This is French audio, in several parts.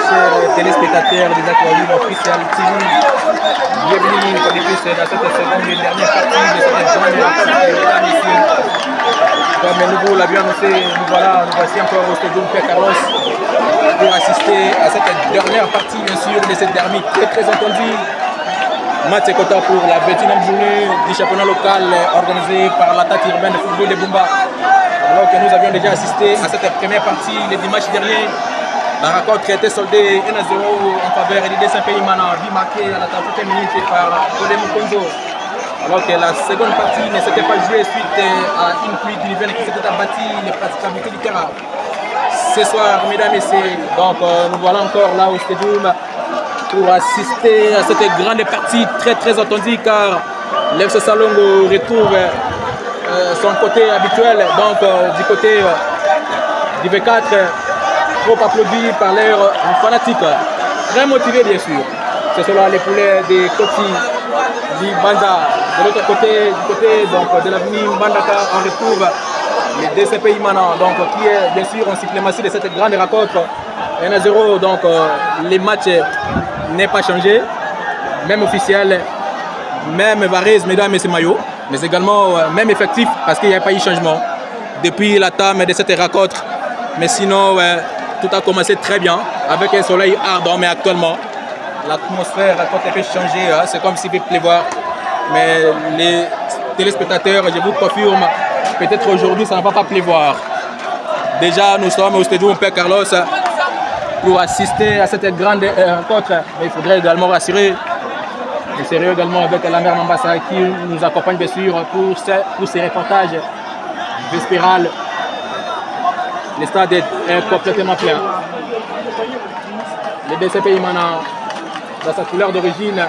chers téléspectateurs des Aquarium Official TV. Bienvenue une fois de plus dans cette seconde et dernière partie de cette journée mesdames et messieurs. Comme nous l'avions annoncé, nous voici encore au stade Père Carlos pour assister à cette dernière partie, bien sûr, de cette derby très entendue. Match Kota pour la 21e journée du championnat local organisé par l'attaque urbaine de football de Bumba. Alors que nous avions déjà assisté à cette première partie le dimanche dernier. La rencontre était soldée 1-0 en faveur du Saint-Pays Mana, but marqué à la 38e minute par Olé Mukonzo. Alors que la seconde partie ne s'était pas jouée suite à une pluie d'hiver qui s'était abattie les praticabilités du terrain. Ce soir, mesdames et messieurs, donc nous voilà encore là au stadium pour assister à cette grande partie très attendue car l'FC Salongo retrouve son côté habituel, donc du côté du V4, trop applaudi par leurs fanatiques, très motivés bien sûr. Ce sont là les poulets des Koti, du Banza. De l'autre côté, du côté donc, de l'avenue Mbandaka, on retrouve les DCP Imana, donc qui est bien sûr en supplématie de cette grande rencontre 1-0. Donc les matchs n'est pas changé, même officiel, même Varese, mesdames et maillots, mais également même effectif parce qu'il n'y a pas eu de changement depuis la table de cette rencontre. Mais sinon, tout a commencé très bien avec un soleil ardent, mais actuellement, l'atmosphère a un peu changé, c'est comme s'il peut pleuvoir. Mais les téléspectateurs, je vous confirme, peut-être aujourd'hui ça ne va pas pleuvoir. Déjà, nous sommes au stade Père Carlos pour assister à cette grande rencontre. Mais il faudrait également rassurer le sérieux également avec la mère Mambassa qui nous accompagne bien sûr pour ces reportages vespérales. Le stade est complètement plein. Le DCP Imana, dans sa couleur d'origine,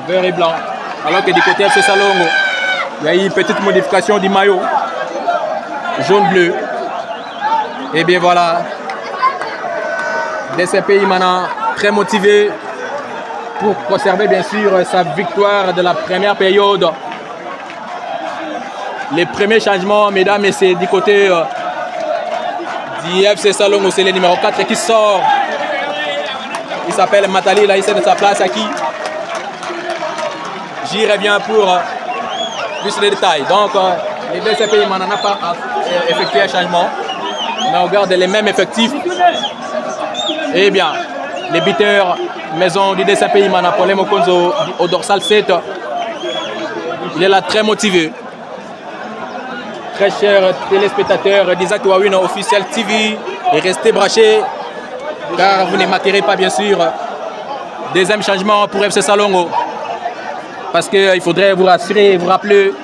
vert et blanc. Alors que du côté FC Salongo, il y a eu une petite modification du maillot, jaune-bleu. Et bien voilà, DCP Imana très motivé pour conserver bien sûr sa victoire de la première période. Les premiers changements, mesdames et messieurs, du côté du FC Salongo, c'est le numéro 4 qui sort. Il s'appelle Matali, là il sait de sa place à qui. J'y reviens pour plus de détails. Donc les DCP Imana n'a pas effectué un changement, mais on garde les mêmes effectifs. Et bien, les buteurs maison du DCP Imana, Paulé Mokonzo au dorsal 7, il est là très motivé. Très chers téléspectateurs d'Isaac Wawina Official TV, et restez branchés car vous ne manquerez pas bien sûr deuxième changement pour FC Salongo. Parce qu'il faudrait vous rassurer et vous rappeler,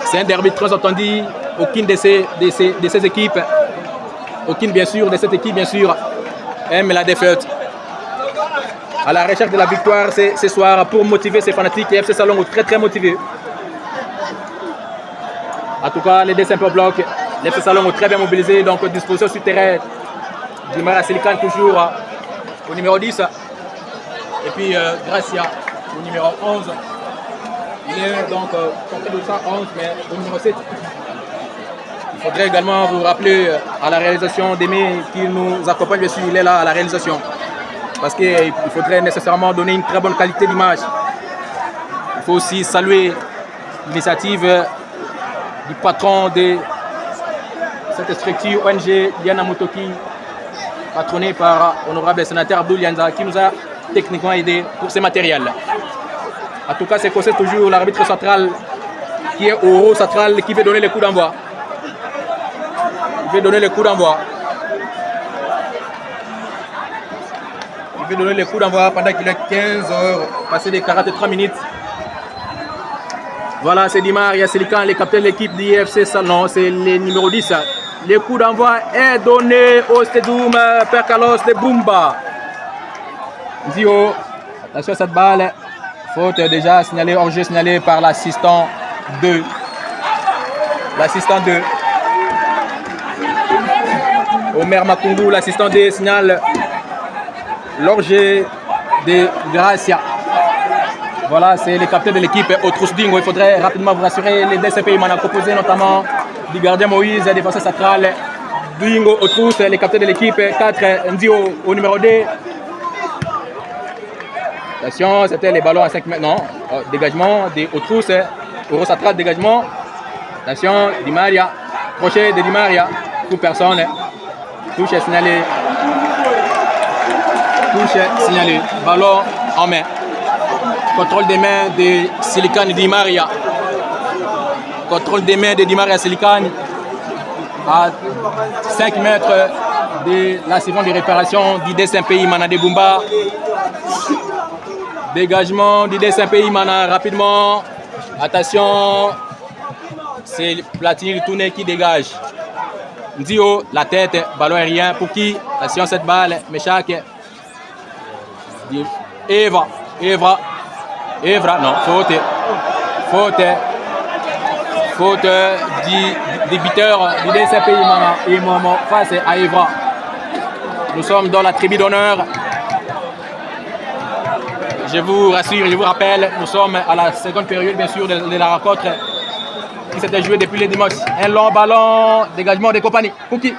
c'est un derby très attendu. Aucune de ces équipes, aucune bien sûr de cette équipe bien sûr aime la défaite. À la recherche de la victoire ce soir pour motiver ses fanatiques et FC Salongo très motivé. En tout cas, les deux simples blocs, les FC Salongo très bien mobilisés, donc disposition sur terrain du Mara Silican toujours au numéro 10 et puis Gracia au numéro 11. Il est donc compris de 111, mais au numéro 7. Il faudrait également vous rappeler à la réalisation d'Aimé qui nous accompagne, bien sûr, il est là à la réalisation. Parce qu'il faudrait nécessairement donner une très bonne qualité d'image. Il faut aussi saluer l'initiative du patron de cette structure ONG, Diana Motoki, patronnée par honorable sénateur Abdoul Yanza, qui nous a techniquement aidé pour ces matériels. En tout cas, c'est toujours l'arbitre central qui est au haut central qui veut donner le coup d'envoi. Il veut donner le coup d'envoi. Il veut donner le coup d'envoi pendant qu'il est 15 heures, passé des 43 minutes. Voilà, c'est Dimar Yasselikan, le capitaine de l'équipe d'IFC Salon, c'est le numéro 10. Le coup d'envoi est donné au stadium Père Carlos de Bumba. Zio, attention à cette balle. Faute déjà signalée, hors-jeu signalé par l'assistant 2. L'assistant 2. Omer Makungu, l'assistant 2, signale l'hors-jeu de Gracia. Voilà, c'est le capitaine de l'équipe Otrusdingo. Il faudrait rapidement vous rassurer. Les DCP m'en a proposé notamment du gardien Moïse, défenseur central Duingo au trousse, les capteurs de l'équipe. 4, Ndio au numéro 2. Attention, c'était les ballons à 5 mètres. Non, dégagement au trousse. Euro central, dégagement. Attention, Di Maria. Crochet de Di Maria. Pour personne. Touche signalé. Touche signalé. Ballon en main. Contrôle des mains de Silicane Di Maria. Contrôle des mains de Di Maria Silicane. À 5 mètres de la seconde de réparation d'ID Saint-Pays Mana de Bumba. Dégagement d'ID Saint-Pays Mana rapidement. Attention. C'est Platini tourné qui dégage. Ndio, la tête, ballon aérien pour qui? Attention cette balle, Méchac. Evra, non, faute du buteur du DCPI Mana et Momo face à Evra. Nous sommes dans la tribune d'honneur. Je vous rassure, je vous rappelle, nous sommes à la seconde période bien sûr de la rencontre qui s'était jouée depuis le dimanche. Un long ballon, dégagement des compagnies. Pour qui?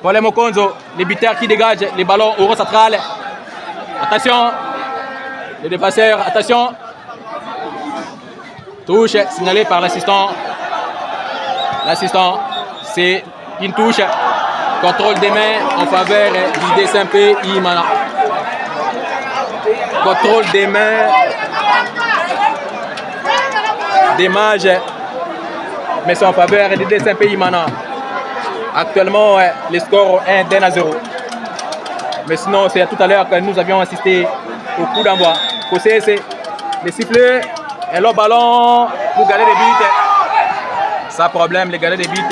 Pour les Mokonzo, les buteurs qui dégagent les ballons au rond central. Attention, les défenseurs, attention. Touche signalée par l'assistant. L'assistant, c'est une touche. Contrôle des mains en faveur du DSMP Imana. Contrôle des mains. Dommage. Mais c'est en faveur du DSMP Imana. Actuellement, le score est 1-0. Mais sinon, c'est tout à l'heure que nous avions assisté au coup d'envoi. C'est les sifflets et le ballon pour gagner des buts. Sans problème, les gagnants des buts,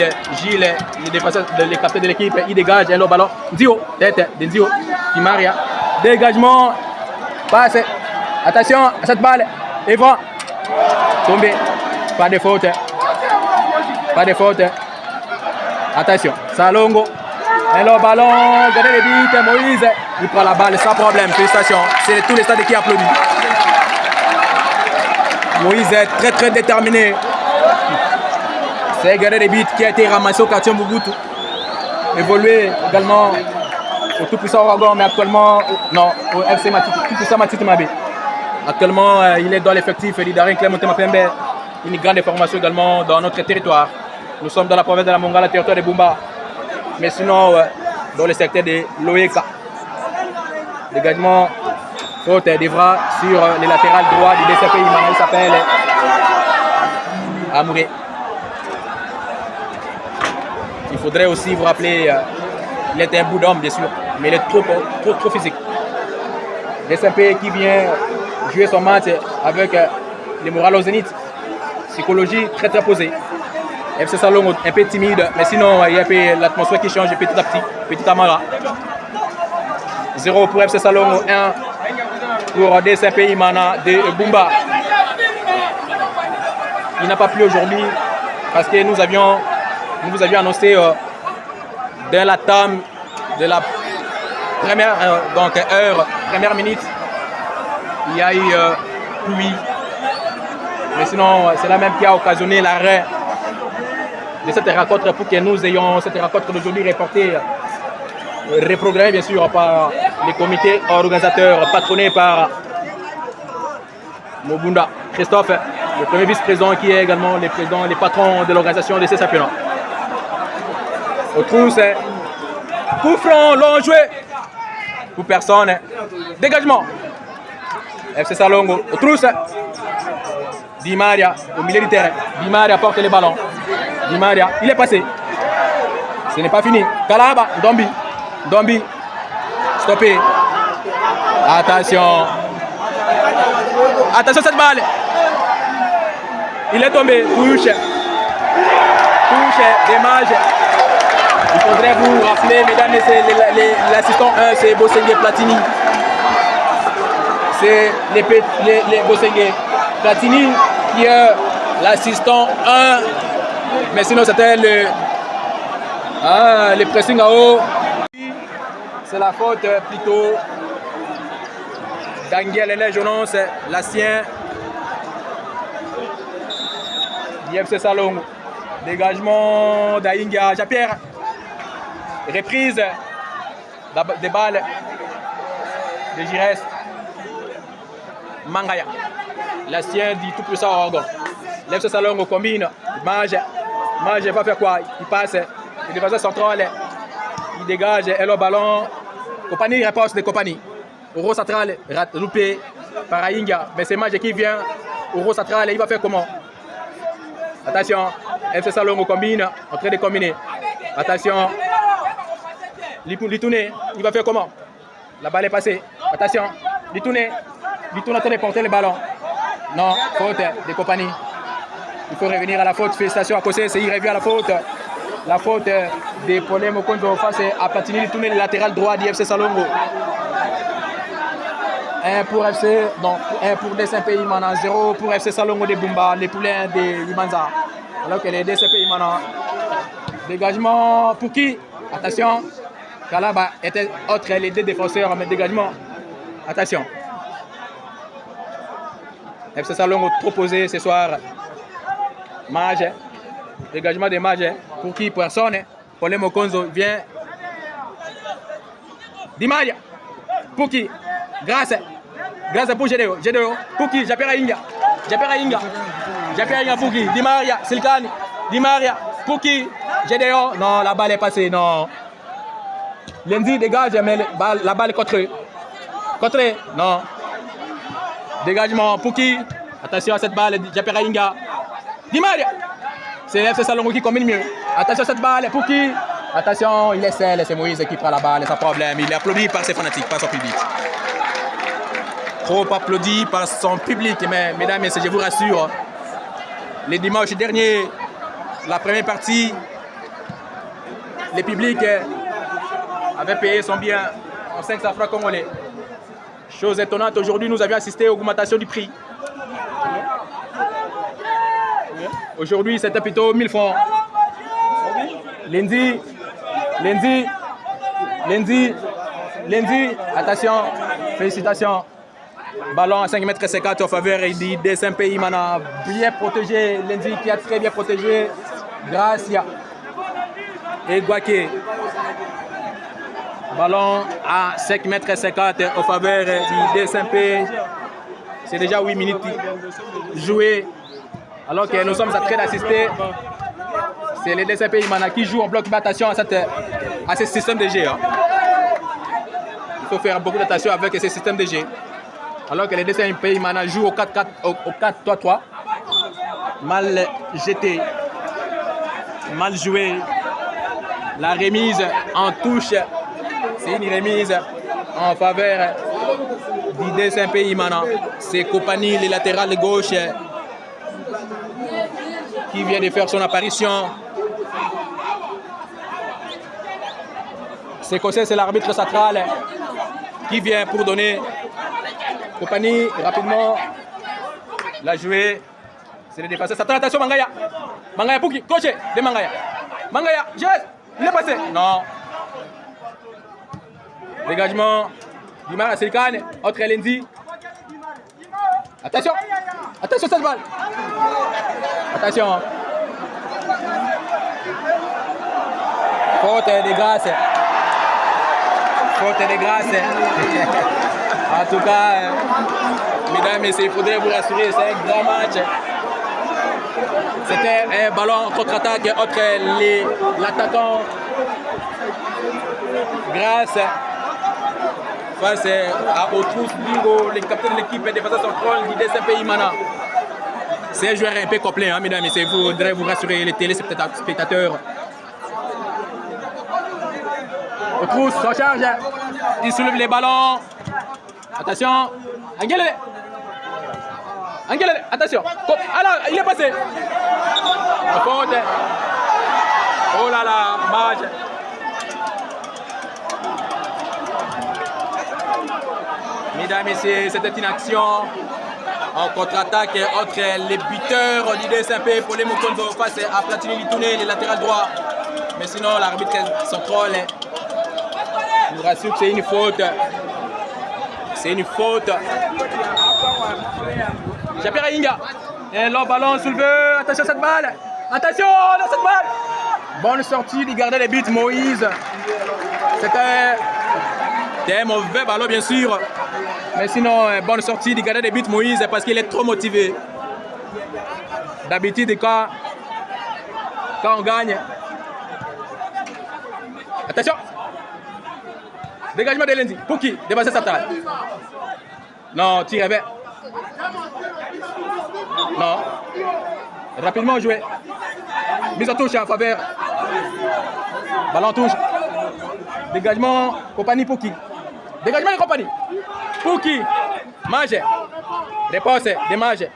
Gilles, les défenseurs, les capteurs de l'équipe, ils dégagent et le ballon. Ndio, tête de Ndio, Di Maria. Dégagement, passe. Attention à cette balle. Evra, tombé. Pas de faute. Pas de faute. Attention, Salongo. Et le ballon, gagner les buts, Moïse, il prend la balle sans problème. Félicitations, c'est tous les stades qui applaudissent. Moïse est très déterminé. C'est gagner des buts qui a été ramassé au quartier Mobutu. Évolué également au tout-puissant Ouragan, mais actuellement, non, au FC tout-puissant Matiti Mabé. Actuellement, il est dans l'effectif d'Idarin Clément Mapembe. Une grande formation également dans notre territoire. Nous sommes dans la province de la Mongala, territoire de Bumba. Mais sinon, dans le secteur de l'Oeka. Dégagement, faute d'Evra sur les latérales droits du DCPI. Il s'appelle Amouré. Il faudrait aussi vous rappeler, il est un bout d'homme bien sûr, mais il est trop physique. DCPI qui vient jouer son match avec les morales au zénith. Psychologie très posée. FC Salon un peu timide, mais sinon il y a l'atmosphère qui change petit à petit Amara. 0 pour FC Salon, 1 pour DCPI Mana de Bumba. Il n'a pas plu aujourd'hui parce que nous vous avions annoncé dès la table de la première première minute, il y a eu pluie. Mais sinon, c'est la même qui a occasionné l'arrêt de cette rencontre pour que nous ayons cette rencontre d'aujourd'hui reprogrammée bien sûr par les comités organisateurs patronnés par Mobunda Christophe, le premier vice-président qui est également les patrons de l'organisation de ces championnats. Au trousse, coup franc, long joué pour personne. Dégagement. FC Salongo, au trousse. Di Maria au milieu du terrain. Di Maria porte le ballon. Di Maria, il est passé. Ce n'est pas fini. Kalaba, Dombi. Stoppé. Attention. Attention cette balle. Il est tombé. Touche. Dommage. Il faudrait vous rappeler, mesdames et messieurs, l'assistant 1, c'est Bosengue Platini. C'est les Bosengue Platini qui est l'assistant 1. Mais sinon, c'était le pressing à haut. C'est la faute plutôt d'Angel Hélène Jonas, l'ancien d'IFC Salon. Dégagement d'Aïnga Japierre. Reprise des balles de Giresse. Mangaya. L'ancien du tout-puissant Orgon. L'FC Salongo combine. Mange va faire quoi? Il passe. Il dépasse central. Il dégage. Et le ballon. Compagnie réponse de compagnie. Euro central loupé par Aïnga. Mais c'est Mange qui vient. Euro central. Il va faire comment? Attention. FC Salongo combine. En train de combiner. Attention. Litouné. Il va faire comment? La balle est passée. Attention. Litouné en train de porter le ballon. Non, faute des compagnies. Il faut revenir à la faute. Félicitations à Kossé, il revient à la faute. La faute de Paulin Mokonzo face à Platini Litouné, le latéral droit du FC Salongo. 1 pour FC, non, 1 pour DSMP Imana, 0 pour FC Salongo de Bumba, les poulains de Limanza. Alors que les DSMP Imana. Dégagement pour qui? Attention. Kalaba était autre les deux défenseurs, mais dégagement. Attention. FC Salongo trop posé ce soir. Mage. Dégagement des Mages. Pour qui? Personne. Paulin Mokonzo vient. Dimaya. Pour qui? Grâce pour Gédéo. Pour qui? Japera Inga. Pour qui? Dimaria. Silkani. Dimaria. Pour qui? Gédéo. Non, la balle est passée. Non. Lendi dégage, mais la balle est contrée. Non. Dégagement pour qui? Attention à cette balle, Japera Inga. Dimaria. C'est FC Salongo qui combine mieux. Attention à cette balle, pour qui? Attention, il essaie, c'est Moïse qui prend la balle, sans problème. Il est applaudi par ses fanatiques, par son public. Trop applaudi par son public, mais mesdames et messieurs, je vous rassure, les dimanches derniers, la première partie, le public avait payé son bien en 500 francs congolais. Chose étonnante, aujourd'hui nous avions assisté à l'augmentation du prix. Aujourd'hui c'était plutôt 1000 francs. Lundi, attention, félicitations. Ballon à 5,50 m en faveur du DSMP Imana, bien protégé. Lundi qui a très bien protégé. Gracia et Guaké. Ballon à 5,50 m en faveur du DSMP. C'est déjà 8 minutes jouées. Alors que nous sommes en train d'assister. C'est le DSMP Imana qui joue en bloc. Attention à ce système de jeu. Il faut faire beaucoup d'attention avec ce système de jeu. Alors que les DSMP Imana jouent au 4-3-3. Mal jeté. Mal joué. La remise en touche. C'est une remise en faveur du DSMP Imana. C'est Compagnie, le latéral gauche, qui vient de faire son apparition. C'est Kossé, c'est l'arbitre central qui vient pour donner. Compagnie, rapidement, la jouée. C'est le dépassé. Attention, Mangaya. Mangaya pour qui? Coach de Mangaya. Mangaya, il est passé. Non. Dégagement. Dimara Silkane, autre Lendi. Attention. Attention cette balle. Attention. Faute de grâce. Faute de grâce. En tout cas, mesdames et messieurs, il faudrait vous rassurer, c'est un grand match. C'était un ballon contre-attaque entre l'attaquant Grâce face à Otrous Bingo, le capitaine de l'équipe défenseur central du DSMP Imana. C'est un joueur un peu complet, hein, mesdames et messieurs, il faudrait vous rassurer les téléspectateurs. Otrous s'en charge, il soulève les ballons. Attention, Angelele, attention. Alors, il est passé. Faute. Oh là là, match. Mesdames et messieurs, c'était une action en contre-attaque entre les buteurs du DSMP, Paulin Mokonzo face à Platini Litouné, le latéral droit. Mais sinon, l'arbitre central nous rassure que c'est une faute. C'est une faute. Japera Inga. Et le ballon soulevé. Attention à cette balle. Attention à cette balle. Bonne sortie du gardien des buts, Moïse. C'était un mauvais ballon, bien sûr. Mais sinon, bonne sortie du gardien de but Moïse parce qu'il est trop motivé. D'habitude, quand on gagne. Attention! Dégagement de Lenzi. Pour qui? Dépassé central. Non, tir vers. Non. Rapidement joué. Mise en touche en faveur. Ballon touche. Dégagement, compagnie pour qui? Dégagement de compagnie. Pour qui? Mage. Réponse, démage.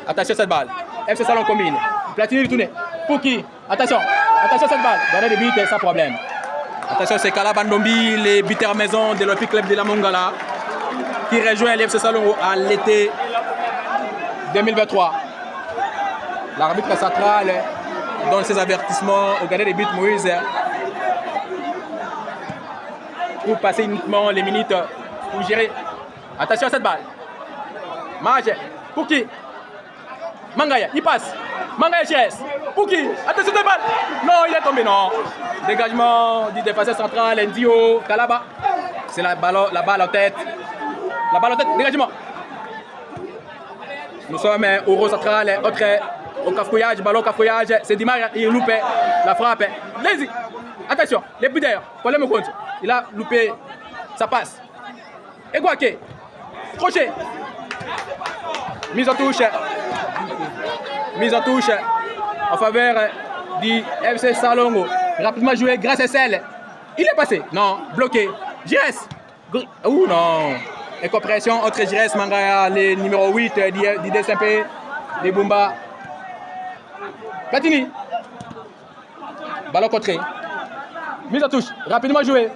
Attention cette balle. FC Salon combine. Platini retourné. Pour qui? Attention. Attention cette balle. Gardien de but sans problème. Attention, c'est Kala Bandombi, les buteurs maison de l'Olympique Club de la Mongala, qui rejoint l'FC Salongo à l'été 2023. L'arbitre central donne ses avertissements au gardien de but Moïse pour passer uniquement les minutes pour gérer. Attention à cette balle. Mage. Pour qui? Mangaya, il passe. Mangaya Chess. Pour qui? Attention cette balle. Non, il est tombé, non. Dégagement du défenseur central, Ndio, Kalaba. C'est la balle en tête. La balle en tête, dégagement. Nous sommes au rond central, autre au cafouillage, ballon cafouillage. C'est Dimar, il loupe la frappe. Lazy. Attention, les buts d'ailleurs. Problème au compte. Il a loupé. Ça passe. Egwake. Crochet. Mise en touche. Mise en touche en faveur du FC Salongo. Rapidement joué grâce à celle. Il est passé. Non, bloqué. Jires. Ouh non. Incompréhension entre Jires Mangaya, les numéro 8 d'IDSMP, des Bumba. Platini. Ballon contré. Mise en touche. Rapidement joué.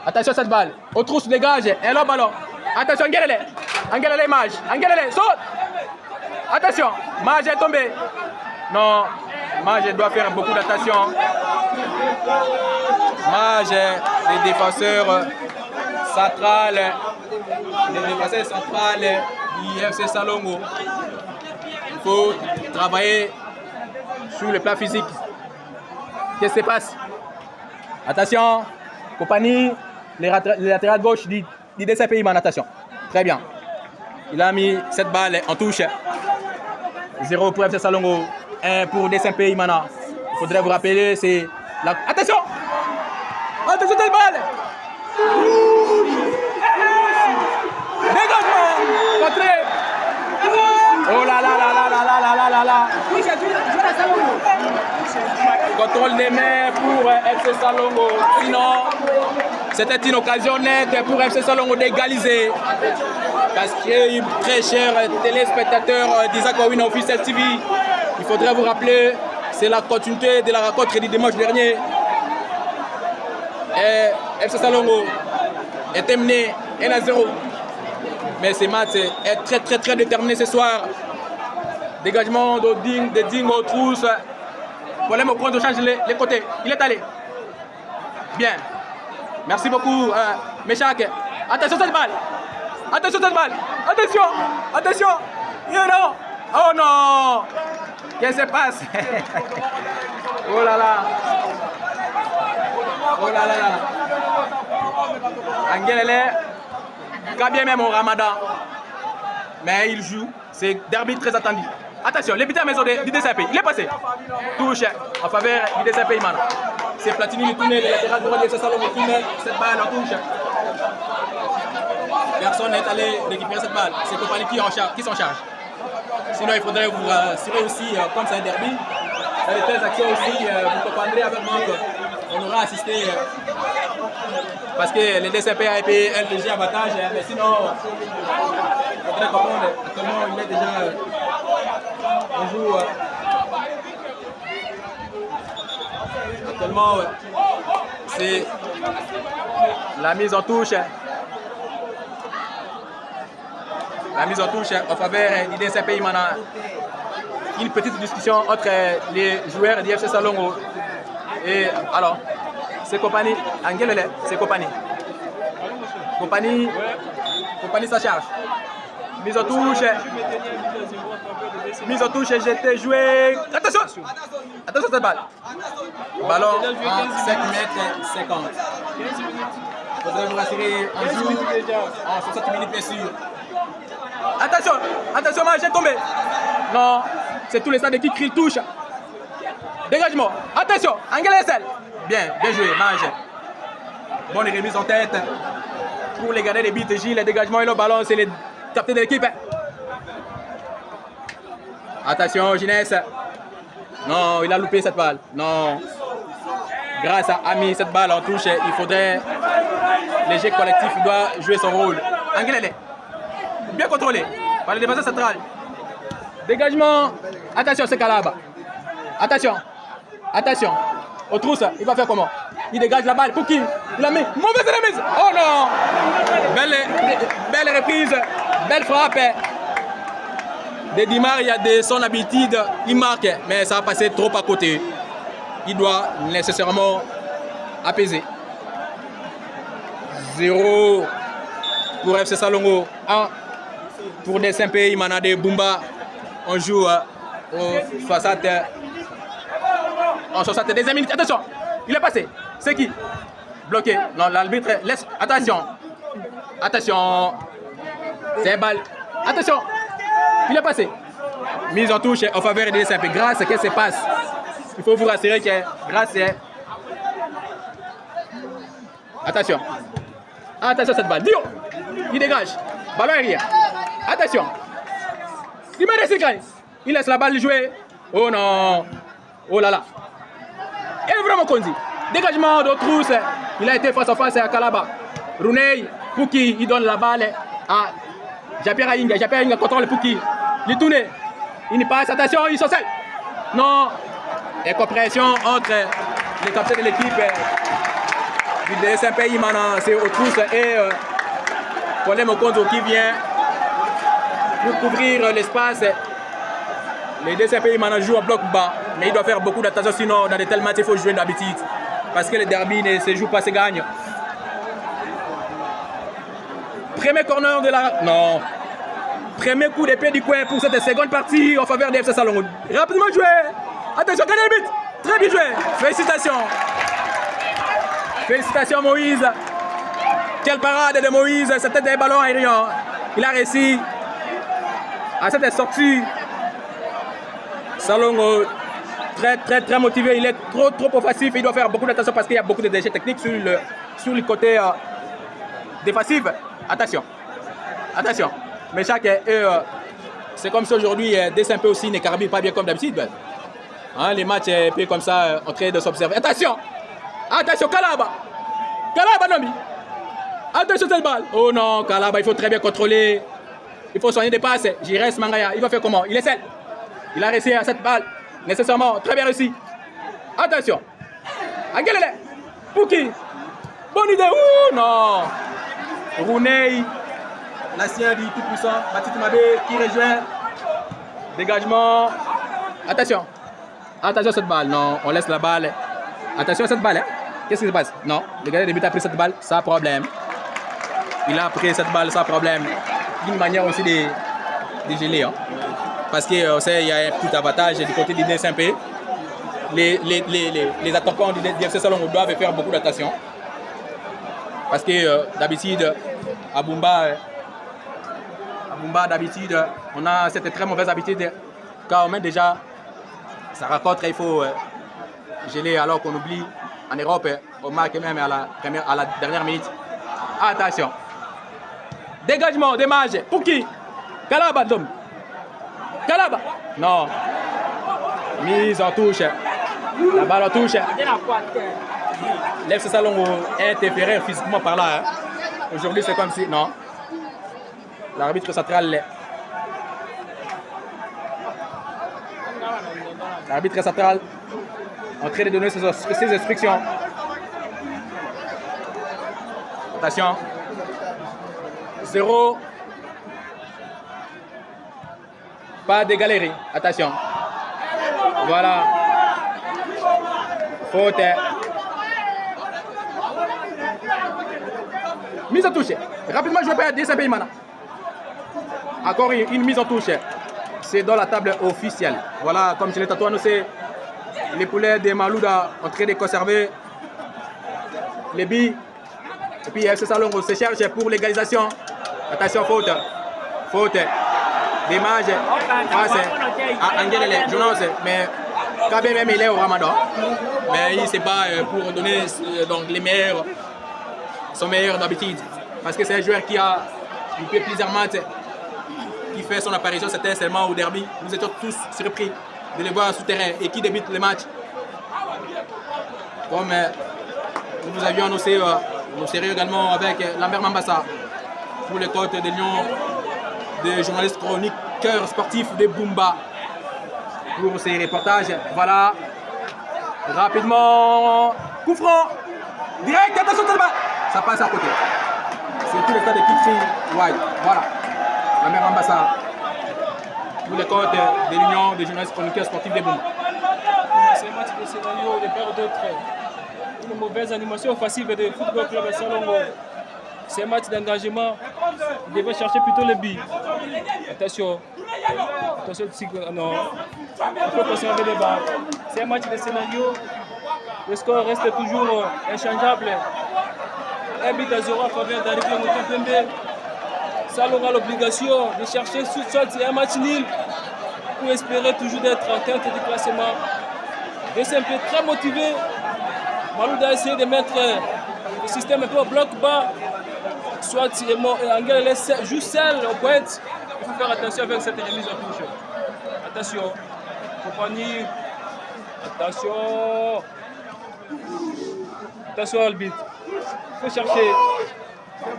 Attention à cette balle. Au trousse dégage. Et là, ballon. Attention, Angelele. Angelele, Mage. Angelele, saute. Attention. Mage est tombé. Non. Mage doit faire beaucoup d'attention. Mage, les défenseurs centrales. Les défenseurs centrales du FC Salongo. Il faut travailler sur le plan physique. Qu'est-ce qui se passe? Attention. Compagnie, les latérales gauche du DCPI en attention. Très bien. Il a mis cette balle en touche. 0 pour FC Salongo, 1 pour DCPI Mana. Il faudrait vous rappeler, c'est la... Attention! Attention cette balle! Dégagement! Contré! Oh là là là là là là là là là là! Contrôle des mains pour FC Salongo. Sinon, c'était une occasion nette pour FC Salongo d'égaliser. Parce que, très chers téléspectateurs d'Isaac Owina Officiel TV, il faudrait vous rappeler, c'est la continuité de la rencontre du dimanche dernier. Et FC Salongo est mené 1-0. Mais ce match est très déterminé ce soir. Dégagement de Ding aux trousses. Problème au point de changer les côtés. Il est allé. Bien. Merci beaucoup, Méchac. Attention cette balle. Attention cette balle. Attention. Attention. Non. Oh non. Qu'est-ce qui se passe? Oh là là. Oh là là là. Angelele. Quand bien même au Ramadan. Mais il joue. C'est derby très attendu. Attention, les buteurs maison du DCP. Il est passé. Touche en faveur du DCP Imana. C'est Platini qui tourne, le latéral droit de FC Salongo tourne cette balle en touche. Personne n'est allé récupérer cette balle. C'est Compagnie qui s'en charge. Sinon, il faudrait vous rassurer aussi, comme c'est un derby, dans les telles actions aussi, vous comprendrez avec moi qu'on aura assisté. Parce que le DCP a été un léger avantage, mais sinon, il faudrait comprendre. Actuellement, il est déjà. On joue. Actuellement, c'est la mise en touche. La mise en touche en faveur du DCP Imana. Une petite discussion entre les joueurs du FC Salongo. Et alors, c'est Compagnie. Angelele, c'est Compagnie. Compagnie ça charge. Mise en touche. Mise en touche, j'étais joué. Attention! Attention cette balle. Ballon en 5 mètres 50. Il faudrait vous rassurer en joue en 60 minutes bien sûr. Attention, attention, j'ai tombé. Non, c'est tous les stades qui crient touche. Dégagement, attention, Angel Essel. Bien joué, Mange. Bonne remise en tête pour les gardiens des buts. Gilles, le dégagement et le ballon, c'est les capitaines de l'équipe. Attention, Ginès. Non, il a loupé cette balle. Non. Grâce à Ami, cette balle en touche, il faudrait. Le jeu collectif doit jouer son rôle. Angelele. Bien contrôlé par le défenseur central. Dégagement. Attention, c'est Kalaba. Attention. Attention. Au trousse, il va faire comment? Il dégage la balle. Pour qui? Il la met. Mauvaise remise. Oh non. Belle reprise. Belle frappe. De Di Maria, de son habitude, il marque, mais ça a passé trop à côté. Il doit nécessairement apaiser. 0 pour FC Salongo, 1 pour DSMP, Imana de Bumba. On joue au 60. En 62e minute. Attention, il est passé. C'est qui? Bloqué. Non, l'arbitre laisse. Attention. Attention. C'est un balle. Attention. Il est passé. Mise en touche en faveur de DSMP. Grâce, qu'est-ce qui se passe? Il faut vous rassurer que grâce est. Attention. Attention cette balle. Dio. Il dégage. Ballon aérien. Attention. Il laisse la balle jouer. Oh non. Oh là là. Et vraiment Kondi. Dégagement de Trousse. Il a été face à face à Kalaba. Rounei. Pouki. Il donne la balle à Japierre Inga. Japierre Inga contrôle Pouki. Il tourne. Il n'y passe. Attention. Il s'en sert. Non. Incompréhension entre les capitaines de l'équipe du DSMP Imana. C'est au Trousse et Colin Mokondo qui vient pour couvrir l'espace. Les DSMP Imana jouent en bloc bas, mais il doit faire beaucoup d'attention, sinon dans de tels matchs il faut jouer d'habitude. Parce que le derby ne se joue pas, se gagne. Premier corner de la... Non. Premier coup d'épée du coin pour cette seconde partie en faveur des FC Salongo. Rapidement joué. Attention, quel est le but? Très bien joué. Félicitations. Félicitations Moïse. Quelle parade de Moïse. C'était des ballons aériens. Il a réussi à cette sortie. Salongo très motivé. Il est trop offensif. Il doit faire beaucoup d'attention parce qu'il y a beaucoup de déchets techniques sur le côté défensif. Attention. Attention. Mais chaque c'est comme si aujourd'hui DSMP aussi ne carbure pas bien comme d'habitude. Hein, les matchs comme ça en train de s'observer. Attention. Attention Kalaba. Kalaba Nomi. Attention cette balle. Oh non, Kalaba, il faut très bien contrôler. Il faut soigner des passes. Jires Mangaya, il va faire comment? Il est seul. Il a réussi à cette balle. Nécessairement, très bien réussi. Attention. Angelele. Pouki. Bonne idée. Ouh, non. Rounei. L'ancien dit tout puissant. Matiti Mabé qui rejoint. Dégagement. Attention. Attention à cette balle. Non, on laisse la balle. Attention à cette balle. Hein. Qu'est-ce qui se passe? Non, le gardien de but a pris cette balle sans problème. Il a pris cette balle sans problème. D'une manière aussi de geler. Hein. Parce qu'il y a un petit avantage du côté du DSMP. Les attaquants du FC Salongo doivent faire beaucoup d'attention. Parce que d'habitude, à Bumba, d'habitude, on a cette très mauvaise habitude. Quand on met déjà sa rencontre, il faut geler alors qu'on oublie. En Europe, on marque même à la dernière minute. Attention. Dégagement, dommage. Pour qui? Kalaba, Dom. Kalaba. Non. Mise en touche. La balle en touche. L'FC Salongo est interféré physiquement par là. Hein. Aujourd'hui, c'est comme si... Non. L'arbitre central... L'arbitre central en train de donner ses instructions. Attention. 0. Pas de galerie. Attention. Voilà. Faute. Mise en touche. Rapidement joué par DSMP Imana. Encore une mise en touche. C'est dans la table officielle. Voilà, comme je l'ai tantôt annoncé, Les poulets de Malouda en train de conserver les billes. Et puis FC Salongo se cherche pour l'égalisation. Attention, faute. Faute. Dommage face à Angelele Jonas. Mais quand même il est au Ramadan. Mais il ne sait pas pour donner donc, les meilleurs, son meilleur d'habitude. Parce que c'est un joueur qui a loupé plusieurs matchs, qui fait son apparition, c'était seulement au derby. Nous étions tous surpris de le voir souterrain et qui débute le match. Comme nous avions annoncé, nous serions également avec Lambert Mambassa pour les côtes de Lyon, des journalistes chroniqueurs sportifs de Bumba pour ces reportages. Voilà, rapidement, coup franc, direct, attention, ça passe à côté. C'est tout le stade de Kitri, ouais, voilà, Lambert Mambassa pour les côtes de l'Union des journalistes chroniqueurs sportifs de Bumba. C'est un match de scénario de part d'autre. Une mauvaise animation offensive de Football Club Salongo. C'est un match d'engagement. Il devait chercher plutôt le but. Attention. Attention, non. Il faut conserver le bas. C'est un match de scénario. Le score reste toujours inchangeable. 1-0 à faveur d'Aric Moutapembe. Salongo a l'obligation de chercher soit un match nul pour espérer toujours d'être en tête du classement. Deuxième peu très motivé. Malouda a essayé de mettre le système un peu au bloc bas. Soit Angel joue seul au pointe. Il faut faire attention avec cette remise en touche. Attention. Compagnie. Attention. Attention arbitre. Il faut chercher.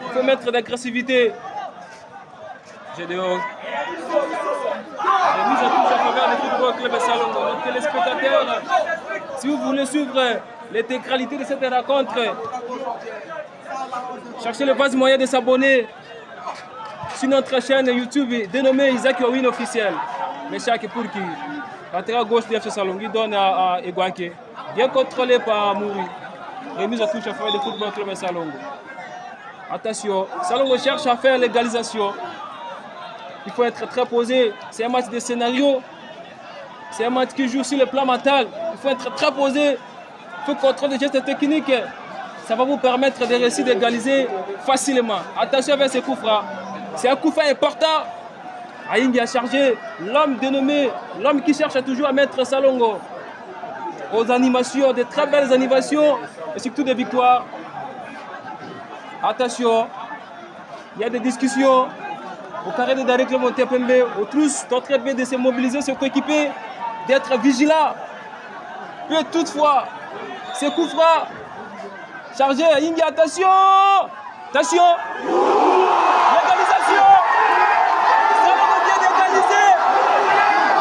Il faut mettre d'agressivité. Gédéon. Remise en touche à faveur du Football Club Salongo. Les téléspectateurs, si vous voulez suivre l'intégralité de cette rencontre, cherchez le base moyen de s'abonner sur notre chaîne YouTube dénommée Isaac Owin officiel. Mais chaque pour qui latéral gauche de FC Salongo donne à Egwanke. Bien contrôlé par Mouri. Remise en touche à faveur du Football Club Salongo. Attention, Salongo cherche à faire l'égalisation. Il faut être très posé. C'est un match de scénario. C'est un match qui joue sur le plan mental. Il faut être très posé. Il faut contrôler les gestes techniques. Ça va vous permettre de réussir d'égaliser facilement. Attention avec ce coup franc. C'est un coup franc important. Aïngi a chargé l'homme dénommé, l'homme qui cherche toujours à mettre Salongo aux animations, de très belles animations et surtout des victoires. Attention, il y a des discussions. Au carré de Darek Le Moutapembe, au tous très bien de se mobiliser, se coéquiper, d'être vigilant. Puis toutefois, ce coup franc chargé, Ingi, attention! Attention! L'égalisation! Salongo vient d'égaliser!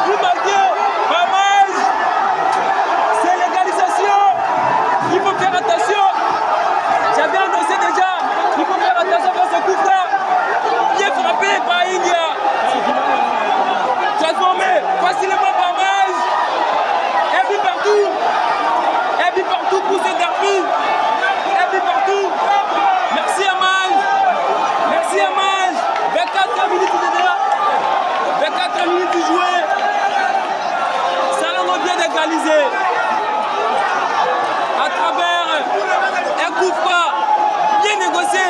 Vous marquez, Ramage! C'est l'égalisation! Il faut faire attention! J'avais annoncé déjà, il faut faire attention à ce coup franc! Bien frappé par India. Transformé facilement par Mage. Et puis partout. Et puis partout pour ce derby. Et puis partout. Merci à Mage. Merci à Mage. 24 minutes de débat. 24 minutes jouées. Salongo vient d'égaliser. À travers un coup franc bien négocié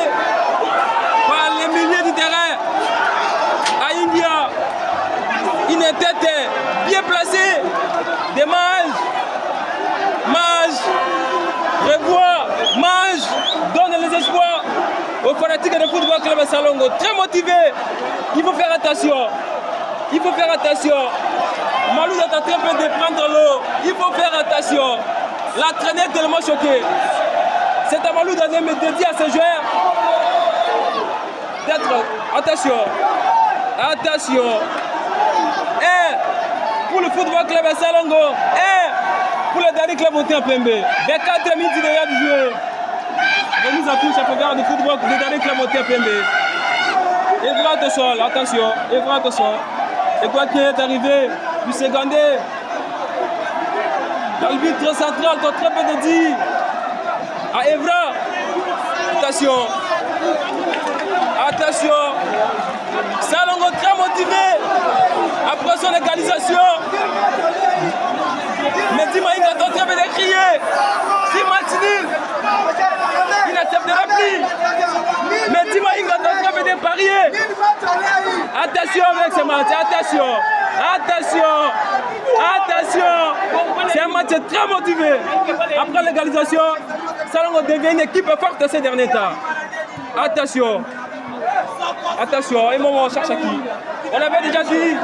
par les milieux du terrain. À India, une tête bien placée. Des Mage. Mage revoit. Mage donne les espoirs aux fanatiques de Football Club Salongo. Très motivé. Il faut faire attention. Il faut faire attention. Malouda est en train de prendre l'eau. Il faut faire attention. L'entraîneur est tellement choqué. C'est à Malouda de me dédier à ses joueurs. Attention, attention. Et pour le Football Club Salongo, et pour le Darek Le Moutapembe. 24 minutes de jouer. Remise en touche à faveur du Football de Darek Le Moutapembe. Evra de sol, attention, Evra de sol. Et quoi qu'il est arrivé du secondé. L'arbitre central doit très bien dire à Evra. Attention. Attention, Salongo très motivé après son égalisation. Mais Dimaï est en train de crier. Si match nul, il n'acceptera plus. Mais Dimaï est en train de parier. Attention avec ce match, attention. Attention. Attention. C'est un match très motivé. Après l'égalisation, Salongo devient une équipe forte ces derniers temps. Attention. Attention, et moment on cherche à qui? On avait déjà dit,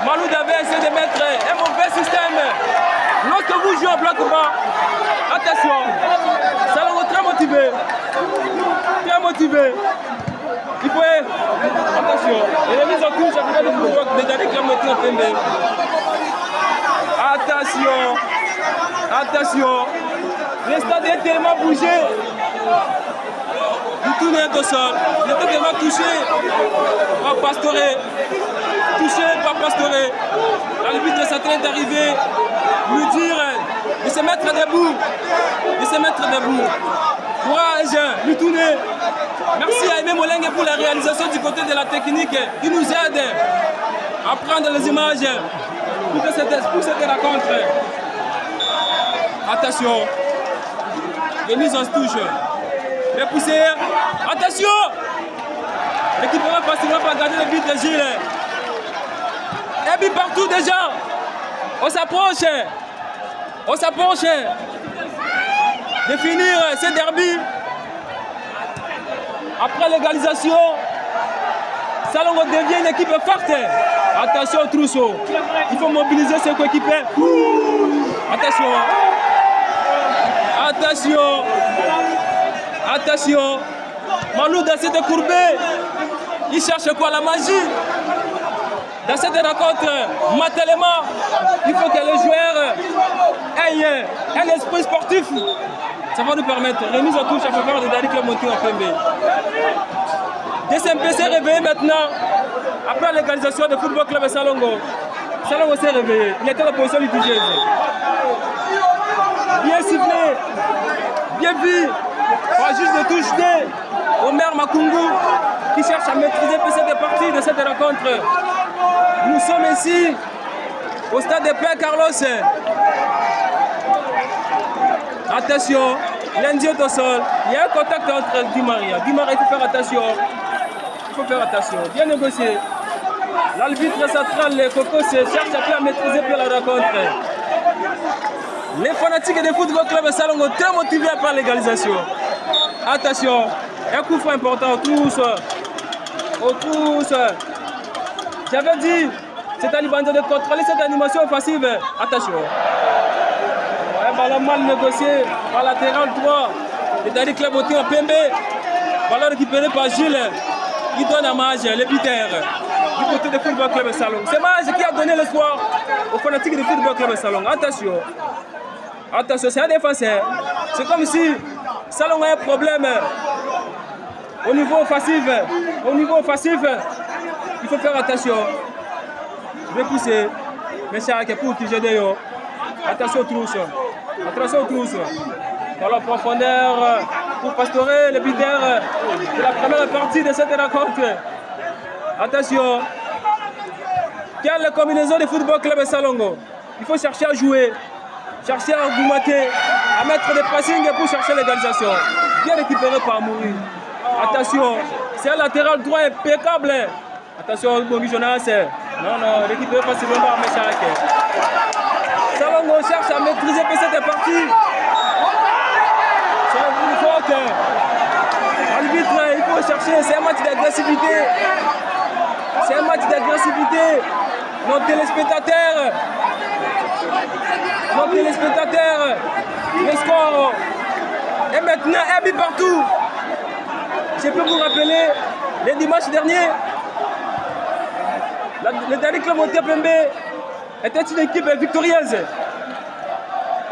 Maloud avait essayé de mettre un mauvais système. Lorsque vous jouez en bloc bas, attention, Salongo très motivé. Très motivé. Il faut attention, et remise en touche à de football de Daniel Clermont en Pembe. Attention, attention, le stade est tellement bougé. Vous tournez au sol, il était tellement touché par Pastore, touché par Pastore. L'arbitre est en train d'arriver, lui dire de se mettre debout, de se mettre debout. Courage, lui tourner. Merci à Aimé Molengue pour la réalisation du côté de la technique. Il nous aide à prendre les images pour cette rencontre. Attention, remise en touche. Repoussé. Attention! L'équipe va facilement pas garder le but de Gilles. Un but partout déjà. On s'approche. On s'approche de finir ce derby. Après l'égalisation, Salongo devient une équipe forte. Attention Trousseau. Il faut mobiliser ses coéquipiers. Attention. Attention. Attention, Maloud essaie de courber. Il cherche quoi? La magie. Dans cette rencontre, mentalement, il faut que les joueurs aient un esprit sportif. Ça va nous permettre, remise en touche à faveur de Daniel Clermont en Pembe. DSMP s'est réveillé maintenant, après l'égalisation du football club Salongo. Salongo s'est réveillé, il était en position litigieuse. Bien sifflé, bien vu. Pas juste de touche de Omer Makungu qui cherche à maîtriser cette partie de cette rencontre. Nous sommes ici au stade de Père Carlos. Attention, lundi est au sol. Il y a un contact entre Di Maria. Di Maria, il faut faire attention. Il faut faire attention. Bien négocié. L'arbitre central, le Coco, cherche à maîtriser la rencontre. Les fanatiques du football club Salongo très motivés après l'égalisation. Attention, un coup franc important aux tous. J'avais dit, c'est à l'Ibanza de contrôler cette animation offensive. Attention. Un ballon mal négocié par latéral droit. C'est-à-dire que Clermont en Pembe. Ballon récupéré par Gilles. Il donne à Mage, l'épitaire du côté du football club Salongo. C'est Mage qui a donné l'espoir aux fanatiques du football club Salongo. Attention. Attention, c'est un défenseur. C'est comme si Salongo a un problème au niveau offensif. Au niveau offensif, il faut faire attention. Repousser. Mais c'est pour qui j'ai des. Attention aux trousses. Attention aux trousses. Dans la profondeur pour Pastorer, le buteur de la première partie de cette rencontre. Attention. Quelle combinaison de football club Salongo. Il faut chercher à jouer. Chercher à goumenter, à mettre des pressings pour chercher l'égalisation. Bien récupéré par Mouri. Attention, c'est un latéral droit impeccable. Attention, Bongi Jonas. Non, récupéré facilement par Méchac. Salongo cherche à maîtriser cette partie. C'est une faute. Arbitre, il faut chercher. C'est un match d'agressivité. C'est un match d'agressivité. Nos téléspectateurs. Nos téléspectateurs, le score est maintenant un but partout. Je peux vous rappeler, le dimanche dernier, le Daniel Clermont Pembe était une équipe victorieuse.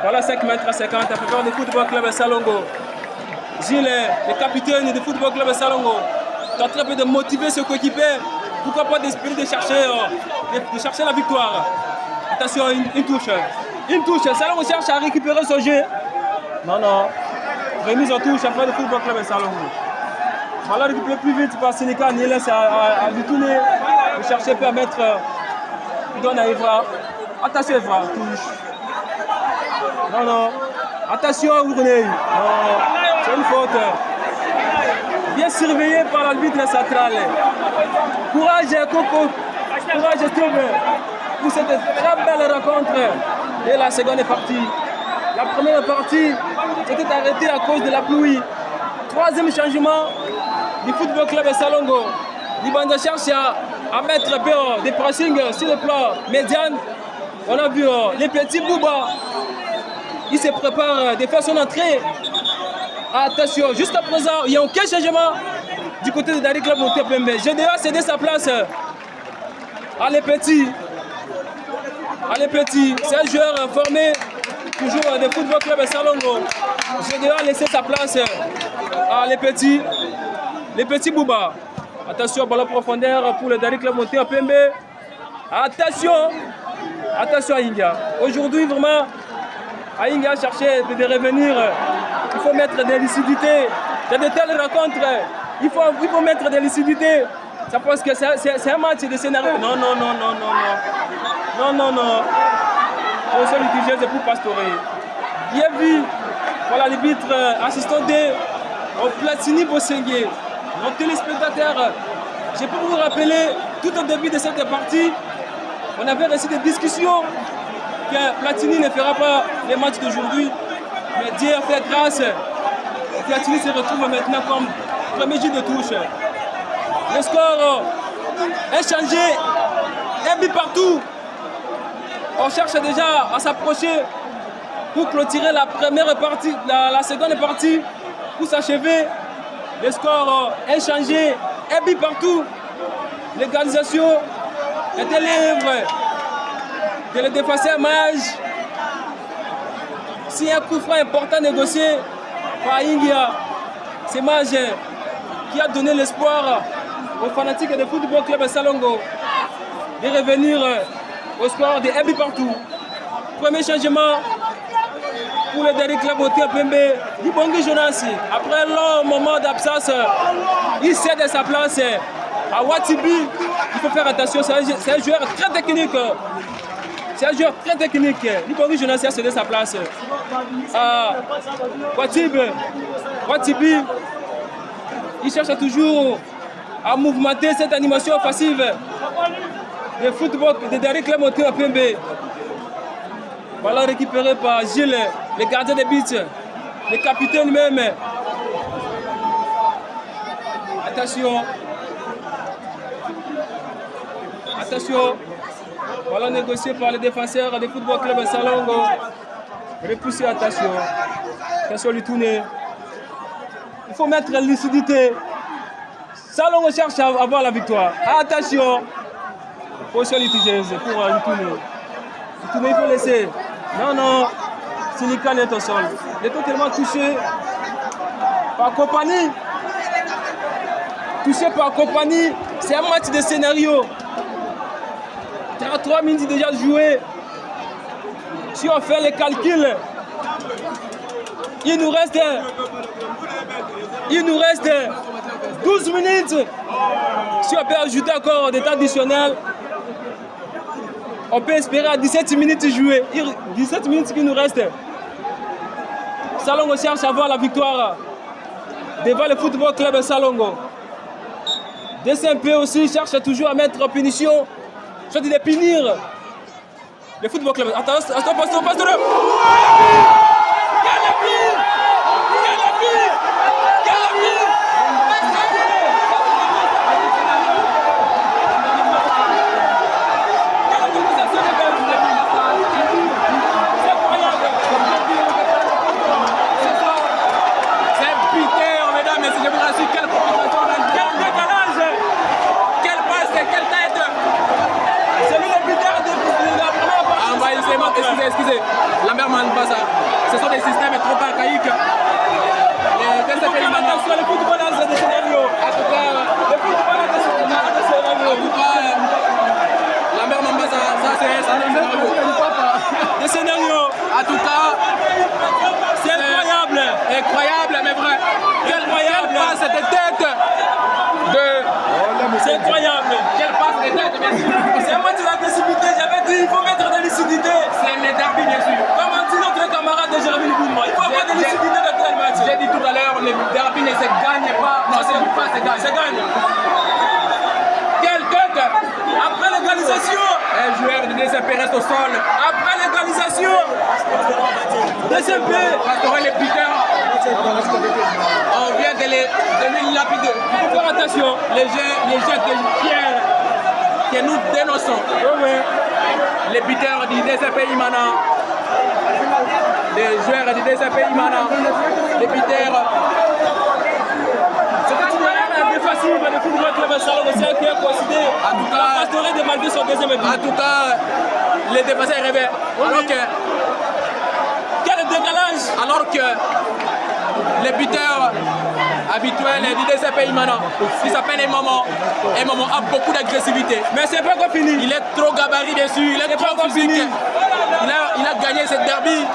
Voilà 5 mètres à 50 à faveur du football club Salongo. Gilles, le capitaine du football club Salongo, est en train de motiver ses coéquipiers. Pourquoi pas d'espérer de chercher la victoire. Attention, une touche. Une touche, Salongo cherche à récupérer son jeu. Non. Remise en touche après le football club Salongo. On va récupérer plus vite par Sénéca. Niels à lui tourner. Il chercher à mettre. Il donne à Evra. Attention Evra, touche. Non, non. Attention, Ourney. Non, c'est une faute. Bien surveillé par l'arbitre central. Courage, Coco. Courage, Steve. Pour cette très belle rencontre de la seconde partie. La première partie s'était arrêtée à cause de la pluie. Troisième changement du Football Club Salongo. Libanda cherche à mettre des pressings sur le plan médian. On a vu les petits Bouba. Il se prépare de faire son entrée. Attention, jusqu'à présent, il n'y a aucun changement du côté de Dari Club Montepembe. J'ai déjà cédé sa place à les petits. C'est un joueur formé toujours de Football Club Salongo. J'ai déjà laissé sa place à les petits Bouba. Attention, ballon profondeur pour le Dari Club Montepembe. Attention à Inga. Aujourd'hui, vraiment, Inga a cherché de revenir. Il faut mettre des lucidités dans de telles rencontres. Il faut mettre des lucidités. Ça pense que c'est un match de scénario. Non. On s'est utilisé pour Pastorer. Bien vu par l'arbitre assistant de Platini Bosengue. Nos téléspectateurs, je peux vous rappeler, tout au début de cette partie, on avait reçu des discussions que Platini ne fera pas les matchs d'aujourd'hui. Mais Dieu a fait grâce. Platini se retrouve maintenant comme premier jeu de touche. Le score est changé. Un but partout. On cherche déjà à s'approcher pour clôturer la première partie, la seconde partie, pour s'achever. Le score est changé. Un but partout. L'égalisation est un livre de le défenseur Mage. Si un coup franc important négocié par Ingia, c'est Mage qui a donné l'espoir aux fanatiques de Football Club Salongo de revenir au score de 1 but partout. Premier changement pour le Dari Club Montepembe, Dibongi Jonas. Après un long moment d'absence, il cède sa place à Watibi. Il faut faire attention, c'est un joueur très technique. C'est un joueur très technique. Dibongi Jonas a cédé sa place à Watibi. Il cherche toujours à mouvementer cette animation offensive de football de Dari Club Montepembe. Ballon récupéré par Gilles, le gardien de but, le capitaine même. Attention. Ballon négocié par les défenseurs du Football Club Salongo. Repoussé, attention. Attention, lui tourner. Il faut mettre la lucidité. Salongo cherche à avoir la victoire. Attention. Position litigieuse pour lui tourner. Il faut laisser. Non. Sinika est au sol. Il est totalement touché par compagnie. C'est un match de scénario. 33 minutes déjà jouées. Si on fait les calculs, il nous reste 12 minutes. Si on peut ajouter encore des temps additionnels, on peut espérer à 17 minutes jouées. 17 minutes qui nous restent. Salongo cherche à avoir la victoire devant le Football Club Salongo. DCMP aussi cherche toujours à mettre en punition, soit de punir le Football Club. Attention, passe de excusez, Lambert Manbasa, ce sont des systèmes trop archaïques. Le football a des scénarios. En tout cas, Lambert Manbasa, ça c'est des scénarios. En tout cas, c'est incroyable, mais vrai. Quelle passe de tête C'est incroyable. Quelle passe de tête, bien sûr. C'est un match de la précipité. J'avais dit il faut mettre de la lucidité. C'est les derby, bien sûr. Comme on dit notre camarade c'est gagne. C'est gagne. Quel coq. Après l'égalisation. Un joueur de DCP reste au sol. Après l'égalisation. DCP. Pastorel et Peter. On vient de lui lapider. Il faut faire attention. Les jeux que nous dénonçons. Les buteurs du DCP Imana. Les joueurs du DCP Imana. Les buteurs. C'est une erreur défensive de football club Salongo qui est considéré. En tout cas, Pastorel de marquer son deuxième but. En tout cas, les défenseurs rêvaient. Alors que. Quel décalage! Alors que les buteurs habituels du DCP Imana, qui s'appelle Emomo a beaucoup d'agressivité. Mais c'est pas encore fini. Il est trop gabarit dessus, il est trop physique. Il a gagné cette derby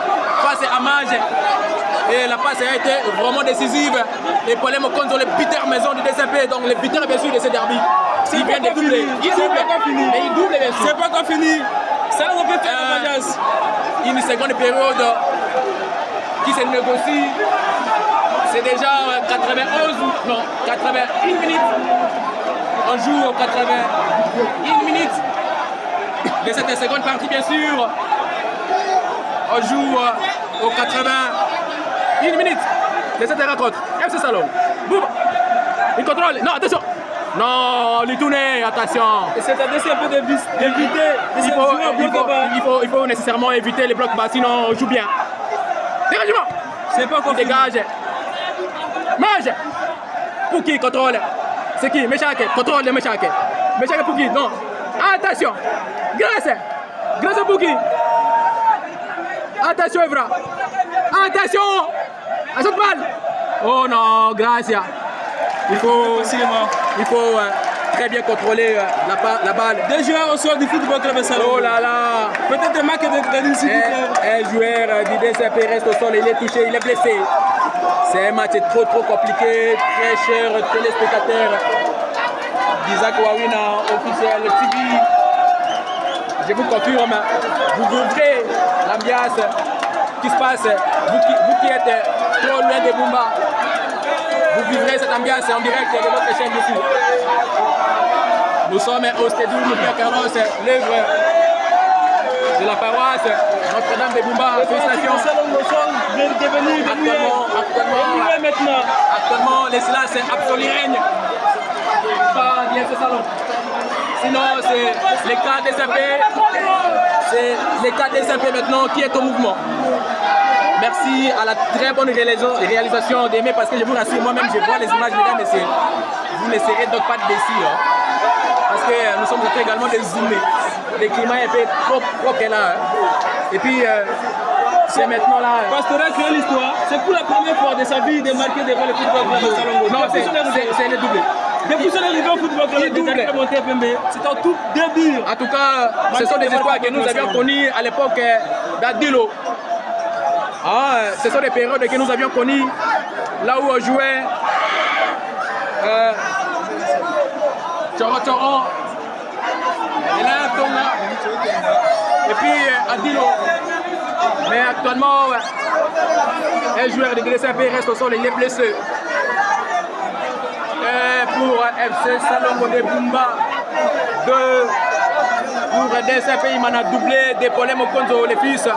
face à Mage. Et la passe a été vraiment décisive. Et pour les contre les buteurs maison du DCP, donc les buteurs bien sûr de ce derby. Il vient de doubler. Il double. Mais il double bien sûr. C'est pas encore fini. Ça on peut faire la majance. Une seconde période qui se négocie. C'est déjà 91, non, 81 minutes. On joue au 81 minutes de cette seconde partie, bien sûr. On joue au 81 minutes de cette rencontre. FC Salon. Boum. Il contrôle. Non, attention. Non, lui tourner, attention. C'est-à-dire c'est un peu d'éviter. Il faut nécessairement éviter les blocs bas, sinon on joue bien. Dégagement. C'est pas encore dégage. Mange. Pour qui contrôle? C'est qui? Meshake. Contrôle de Meshake. Meshake pour qui? Non. Attention. Grâce pour qui? Attention Evra. Attention. À cette balle. Oh non, Gracia. Il faut très bien contrôler la balle. Des joueurs au sol du football club Salon. Oh là là. Peut-être des marques de réussite. Un joueur du DCP reste au sol, il est touché, il est blessé. C'est un match trop compliqué, très cher téléspectateurs d'Isaac Wawina, officiel TV. Je vous confirme, vous ouvrez l'ambiance qui se passe, vous qui êtes trop loin de Bumba, vous vivrez cette ambiance en direct de votre chaîne ici. Nous sommes au Stadium Pierre Carlos, l'œuvre de la paroisse Notre-Dame de Bumba. Félicitations. Actuellement, les silences absolus règnent. Pas bien ce salon. Sinon, c'est les cas DCP. C'est les cas DCP maintenant qui est au mouvement. Merci à la très bonne réalisation d'Aimé parce que je vous rassure, moi-même je vois les images, mesdames et messieurs. Vous ne serez donc pas déçus. Hein, parce que nous sommes également des zoomer. Le climat est un peu trop propre là. Hein. Et puis, c'est maintenant là. Pastorel a créé l'histoire. C'est pour la première fois de sa vie de marquer devant le football club de Salongo. Non, c'est le doublé. Depuis son arrivée au football club de monté FMB, c'est un tout début. En tout cas, ce sont des espoirs que nous avions connus à l'époque d'Adilo. Ce sont des périodes que nous avions connues là où on jouait Choro, et puis Adilo. Mais actuellement, un joueur de DCP reste au sol, il est blessé. Pour FC Salongo de Bumba, pour DCP, il m'en a doublé d'épaulé Mokonzo, les fils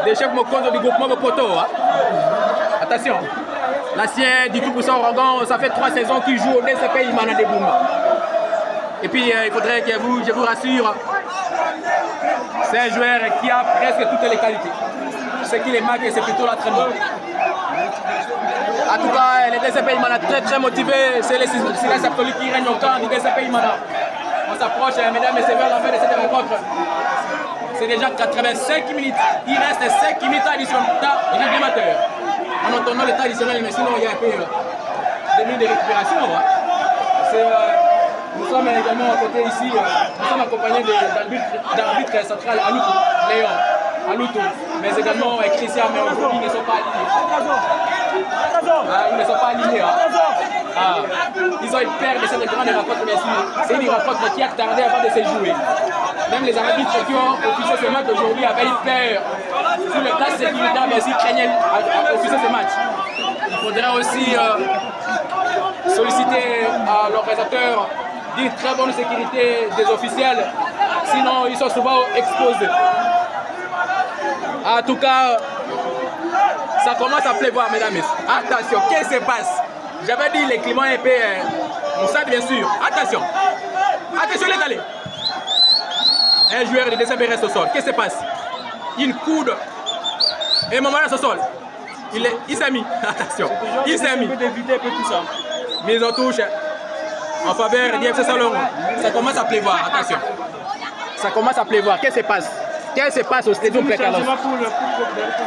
des chefs Mokonzo du groupement Mopoto. Hein. Attention, l'ancien du tout pour son Rangon, ça fait 3 saisons qu'il joue au DCP, il m'en a des Bumba. Et puis il faudrait que je vous rassure, c'est un joueur qui a presque toutes les qualités. Ce qui les marque, c'est plutôt l'entraînement. En tout cas, les DCP Imana très motivé. C'est le silence absolu qui règne au camp du DCP Imana. On s'approche, mesdames et messieurs, vers la fin de cette rencontre. C'est déjà 85 minutes. Il reste 5 minutes à temps réglementaire. En entendant le temps additionnel, mais sinon il y a un peu 2 minutes de récupération. Nous sommes également à côté ici, nous sommes accompagnés d'arbitre central Aloutou, Léon, Aloutou, mais également Christian, mais aujourd'hui ils ne sont pas alignés. Ils ne sont pas alignés. Ils ont eu peur de cette grande rencontre, bien sûr. C'est une rencontre qui a tardé avant de se jouer. Même les arbitres qui ont officié ce match aujourd'hui avaient eu peur. Sur le plan sécuritaire, bien sûr, craignaient à officier ce match. Il faudra aussi solliciter à l'organisateur d'une très bonne sécurité des officiels, sinon ils sont souvent exposés. En tout cas, ça commence à pleuvoir, mesdames et messieurs. Attention, qu'est-ce qui se passe? J'avais dit les climats un peu moussade, bien sûr. Attention, attention les allées. Un joueur de DCMP reste au sol. Qu'est-ce qui se passe? Une coude. Et un moment là, au sol. Il s'est mis. Attention. Il s'est mis. Mise en touche en faveur d'IFC Salon. Ça commence à pleuvoir. Attention. Ça commence à pleuvoir. Qu'est-ce qui se passe? Qu'est-ce qui se passe au Stadium Pécalos?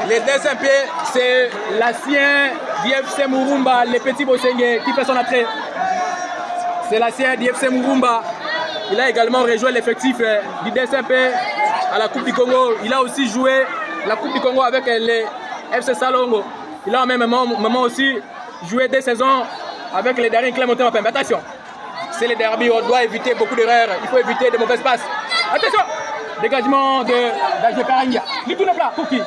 Les DCMP, c'est l'ancien d'IFC Murumba, le petit Bosengue, qui fait son entrée. C'est l'ancien d'IFC Murumba. Il a également rejoint l'effectif du DCMP à la Coupe du Congo. Il a aussi joué la Coupe du Congo avec les FC Salongo. Il a en même moment aussi joué des saisons avec les derniers Clémentin Mapembe. Attention, c'est les derby, on doit éviter beaucoup d'erreurs. Il faut éviter de mauvaises passes. Attention, dégagement d'Ajé Parangia. Il tourne plat pour qui?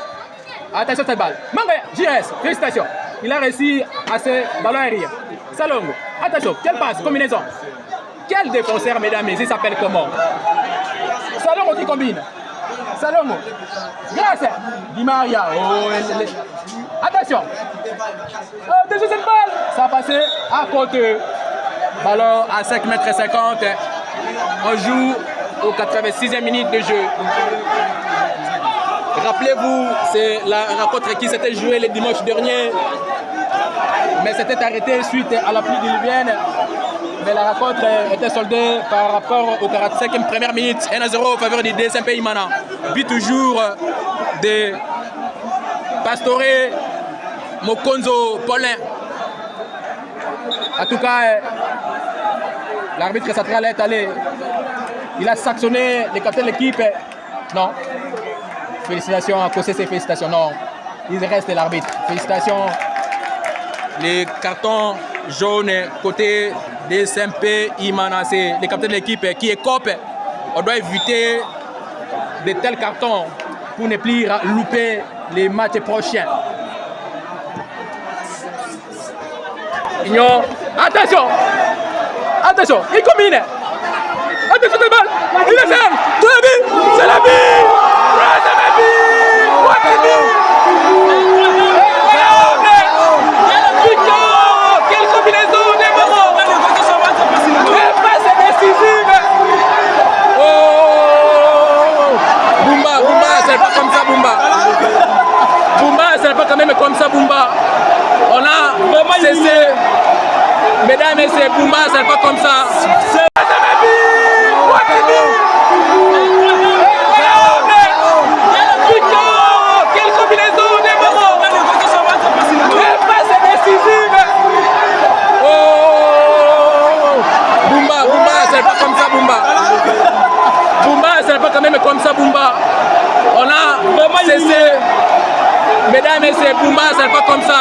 Attention cette balle. Mangaya, JS, félicitations. Il a réussi à ce ballon aérien. Salongo, attention, quelle passe, combinaison. Quel défenseur, mesdames, il s'appelle comment? Salongo qui combine. Salongo. Grâce. Di Maria. Oh, attention. Déjà cette balle. Ça a passé à côté. Ballon à 5,50 m. On joue aux 86e minute de jeu. Rappelez-vous, c'est la rencontre qui s'était jouée le dimanche dernier. Mais c'était arrêté suite à la pluie diluvienne. Mais la rencontre était soldée par rapport aux 45e première minute. 1-0 en faveur du DCMP Imana. But toujours de Pastore Mokonzo Paulin. En tout cas, l'arbitre central est allé. Il a sanctionné le capitaine de l'équipe. Non. Félicitations à Kossé, félicitations. Non. Il reste l'arbitre. Félicitations. Les cartons jaunes côté DCMP Imana, c'est le capitaine de l'équipe qui est cop. On doit éviter de tels cartons pour ne plus louper les matchs prochains. Ignon. Attention! Attention! Il combine! Attention de balle! Il est ferme! C'est la vie! C'est la vie! Quelle combinaison des moments! Quelle passe décisive! Oh! Bumba, c'est pas comme ça, Bumba! Bumba, c'est pas quand même comme ça, Bumba! On a cessé. Mesdames et messieurs, Bumba, c'est pas comme ça. C'est quelle combinaison des moments! Quelle passe décisive! Oh! Bumba, c'est pas comme ça, Bumba. Bumba, c'est pas quand même comme ça, Bumba. On a cessé. Mesdames et messieurs, Bumba, c'est pas comme ça.